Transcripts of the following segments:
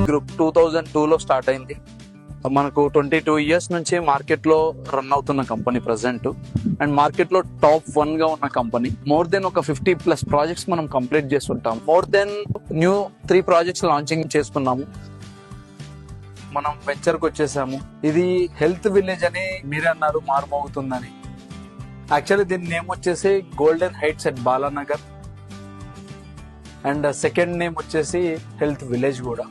Group 2002లో start అయింది. మనకు 22 years నుంచి మార్కెట్ లో రన్ అవుతున్న కంపెనీ ప్రెసెంట్, అండ్ మార్కెట్ లో టాప్ 1 గా ఉన్న కంపెనీ. మోర్ దెన్ ఒక 50+ ప్రాజెక్ట్స్ మనం కంప్లీట్ చేస్తుంటాం. More than new 3 projects launching చేసుకున్నాము. మనం వెంచర్ కి వచ్చేసాము. ఇది హెల్త్ విలేజ్ అని మీరే అన్నారు, మారుమోగుతుందని. యాక్చువల్లీ దీని నేమ్ వచ్చేసి golden heights at Balanagar, and second name వచ్చేసి హెల్త్ విలేజ్ కూడా.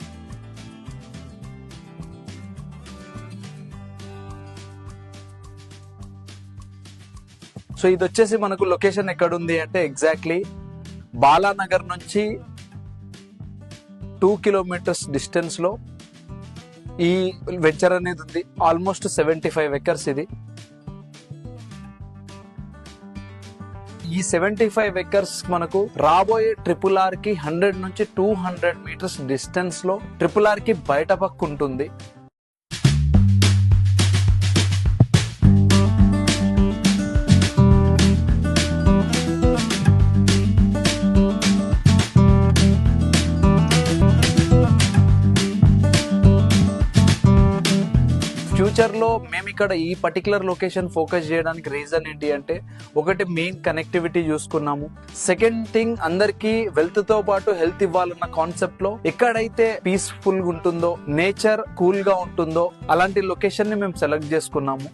సో ఇది వచ్చేసి మనకు లొకేషన్ ఎక్కడుంది అంటే ఎగ్జాక్ట్లీ బాలానగర్ నుంచి 2 కిలోమీటర్స్ డిస్టెన్స్ లో ఈ వెంచర్ అనేది ఉంది. ఆల్మోస్ట్ 75 ఎకర్స్ ఇది. ఈ 75 ఎకర్స్ మనకు రాబోయే RRR కి 100 నుంచి 200 మీటర్స్ డిస్టెన్స్ లో RRR కి బయట పక్క ఉంటుంది. ఫ్యూచర్ లో మేము ఇక్కడ ఈ పర్టికులర్ లొకేషన్ ఫోకస్ చేయడానికి రీజన్ ఏంటి అంటే, ఒకటి మెయిన్ కనెక్టివిటీ చూసుకున్నాము. సెకండ్ థింగ్, అందరికి వెల్త్ తో పాటు హెల్త్ ఇవ్వాలన్న కాన్సెప్ట్ లో ఎక్కడైతే పీస్ఫుల్ గా ఉంటుందో, నేచర్ కూల్ గా ఉంటుందో అలాంటి లొకేషన్ ని మేము సెలెక్ట్ చేసుకున్నాము.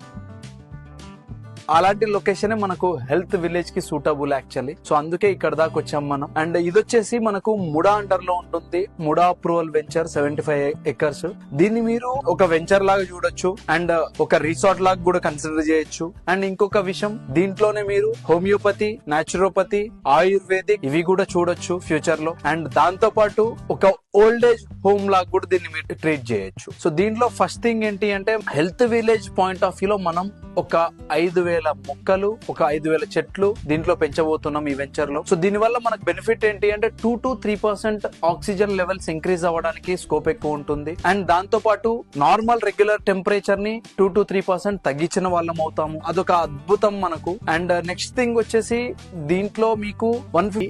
అలాంటి లొకేషన్ మనకు హెల్త్ విలేజ్ కి సూటబుల్ యాక్చువల్లీ. సో అందుకే ఇక్కడ దాకా వచ్చాం మనం. అండ్ ఇది వచ్చేసి మనకు ముడా అండర్ లో ఉంటుంది. MUDA approval venture 75 acres. దీన్ని మీరు ఒక వెంచర్ లాగా చూడొచ్చు, అండ్ ఒక రిసార్ట్ లాగా కూడా కన్సిడర్ చేయొచ్చు. అండ్ ఇంకొక విషయం, దీంట్లోనే మీరు హోమియోపతి, నాచురోపతి, ఆయుర్వేదిక్ ఇవి కూడా చూడొచ్చు ఫ్యూచర్ లో. అండ్ దాంతో పాటు ఒక ఓల్డ్ ఏజ్ హోమ్ లాగా కూడా దీన్ని మీరు ట్రీట్ చేయొచ్చు. సో దీంట్లో ఫస్ట్ థింగ్ ఏంటి అంటే, health village point of view లో మనం ఒక 5,000 మొక్కలు, ఒక 5,000 చెట్లు దీంట్లో పెంచబోతున్నాం ఈ వెంచర్ లో. సో దీని వల్ల మనకు బెనిఫిట్ ఏంటి అంటే 2 to 3% ఆక్సిజన్ లెవెల్స్ ఇంక్రీజ్ అవ్వడానికి స్కోప్ ఎక్కువ ఉంటుంది. అండ్ దాంతో పాటు నార్మల్ రెగ్యులర్ టెంపరేచర్ ని 2 to 3% తగ్గించిన వాళ్ళం అవుతాము. అదొక అద్భుతం మనకు. అండ్ నెక్స్ట్ థింగ్ వచ్చేసి, దీంట్లో మీకు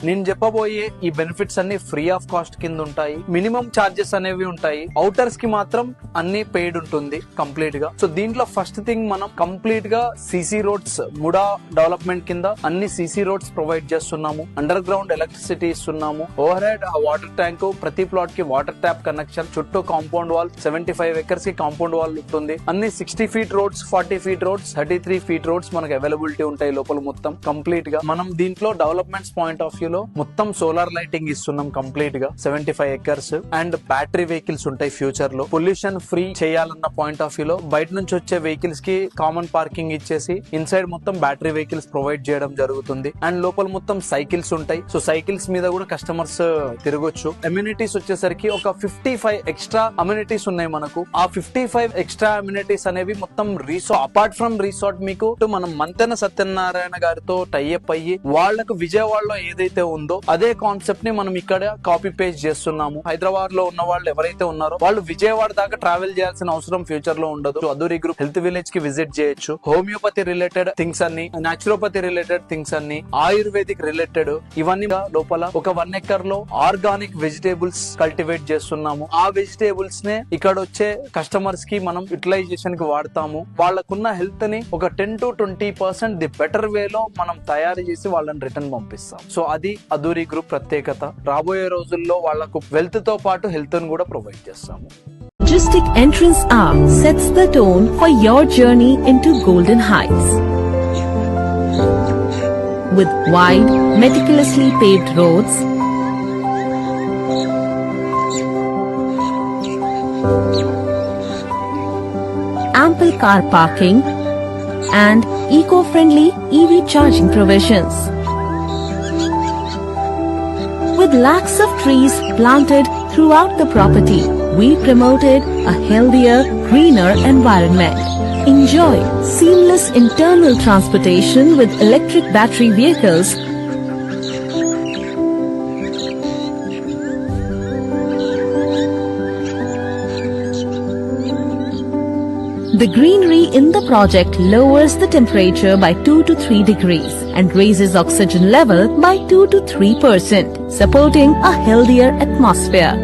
నేను చెప్పబోయే ఈ బెనిఫిట్స్ అన్ని ఫ్రీ ఆఫ్ కాస్ట్ కింద ఉంటాయి. మినిమం చార్జెస్ అనేవి ఉంటాయి. అవుటర్స్ కి మాత్రం అన్ని పెయిడ్ ఉంటుంది కంప్లీట్ గా. సో దీంట్లో ఫస్ట్ థింగ్, మనం కంప్లీట్ గా సిసి రోడ్స్, ముడా డెవలప్మెంట్ కింద అన్ని సిసి రోడ్స్ ప్రొవైడ్ చేస్తున్నాము. అండర్ గ్రౌండ్ ఎలక్ట్రిసిటీ ఇస్తున్నాము. ఓవర్ హెడ్ వాటర్ ట్యాంక్, ప్రతి ప్లాట్ కి వాటర్ ట్యాప్ కనెక్షన్, చుట్టూ కాంపౌండ్ వాల్, 75 ఎకర్స్ కి కాంపౌండ్ వాల్ ఉంటుంది. అన్ని 60 feet roads, 40 feet roads, 33 feet roads మనకు అవైలబిలిటీ ఉంటాయి లోపల మొత్తం కంప్లీట్ గా. మనం దీంట్లో డెవలప్మెంట్స్ పాయింట్ ఆఫ్ వ్యూ లో మొత్తం సోలార్ లైటింగ్ ఇస్తున్నాం కంప్లీట్ గా. 75 ఎకర్స్ అండ్ బ్యాటరీ వెహికల్స్ ఉంటాయి ఫ్యూచర్ లో. పొల్యూషన్ ఫ్రీ చేయాలన్న పాయింట్ ఆఫ్ వ్యూ లో బయట నుంచి వచ్చే వెహికల్స్ కి కామన్ పార్కింగ్ ఇచ్చేసి ఇన్సైడ్ మొత్తం బ్యాటరీ వెహికల్స్ ప్రొవైడ్ చేయడం జరుగుతుంది. అండ్ లోపల మొత్తం సైకిల్స్ ఉంటాయి. సో సైకిల్స్ మీద కూడా కస్టమర్స్ తిరగొచ్చు. అమ్యూనిటీస్ వచ్చేసరికి ఒక 55 ఎక్స్ట్రా అమ్యూనిటీస్ ఉన్నాయి మనకు. ఆ 55 ఎక్స్ట్రా అమ్యూనిటీస్ అనేవి మొత్తం రిసార్ట్, అపార్ట్ ఫ్రమ్ రిసార్ట్ మీకు మనం మంతెన సత్యనారాయణ గారితో టైఅప్ అయ్యి వాళ్లకు విజయవాడలో ఏదైతే ఉందో అదే కాన్సెప్ట్ ని మనం ఇక్కడ కాపీ పేస్ట్ చేస్తున్నాము. హైదరాబాద్ లో ఉన్న వాళ్ళు ఎవరైతే ఉన్నారో వాళ్ళు విజయవాడ దాకా ట్రావెల్ చేయాల్సిన అవసరం ఫ్యూచర్ లో ఉండదు. అదూరి గ్రూప్ హెల్త్ విలేజ్ కి విజిట్ చేయొచ్చు. హోమియోపతి రిలేటెడ్ థింగ్స్ అన్ని, నాచురోపతి రిలేటెడ్ థింగ్స్ అన్ని, ఆయుర్వేదిక్ రిలేటెడ్ ఇవన్నీ లోపల ఒక 1 ఎకర్ లో ఆర్గానిక్ వెజిటేబుల్స్ కల్టివేట్ చేస్తున్నాము. ఆ వెజిటేబుల్స్ నే ఇక్కడ వచ్చే కస్టమర్స్ కి మనం యూటిలైజేషన్ కి వాడతాము. వాళ్ళకున్న హెల్త్ ని ఒక 10 to 20% ది బెటర్ వే లో మనం తయారు చేసి వాళ్ళని రిటర్న్ పంపిస్తాం. సో అది అదూరి గ్రూప్ ప్రత్యేకత. రాబోయే రోజుల్లో వాళ్ళకు వెల్త్ తో పాటు హెల్త్ ని కూడా ప్రొవైడ్ చేస్తాము. Majestic entrance arch sets the tone for your journey into Golden Heights. With wide, meticulously paved roads, ample car parking, and eco-friendly EV charging provisions. With lakhs of trees planted throughout the property, we promoted a healthier, greener environment. Enjoy seamless internal transportation with electric battery vehicles. The greenery in the project lowers the temperature by 2 to 3 degrees and raises oxygen level by 2 to 3%, supporting a healthier atmosphere.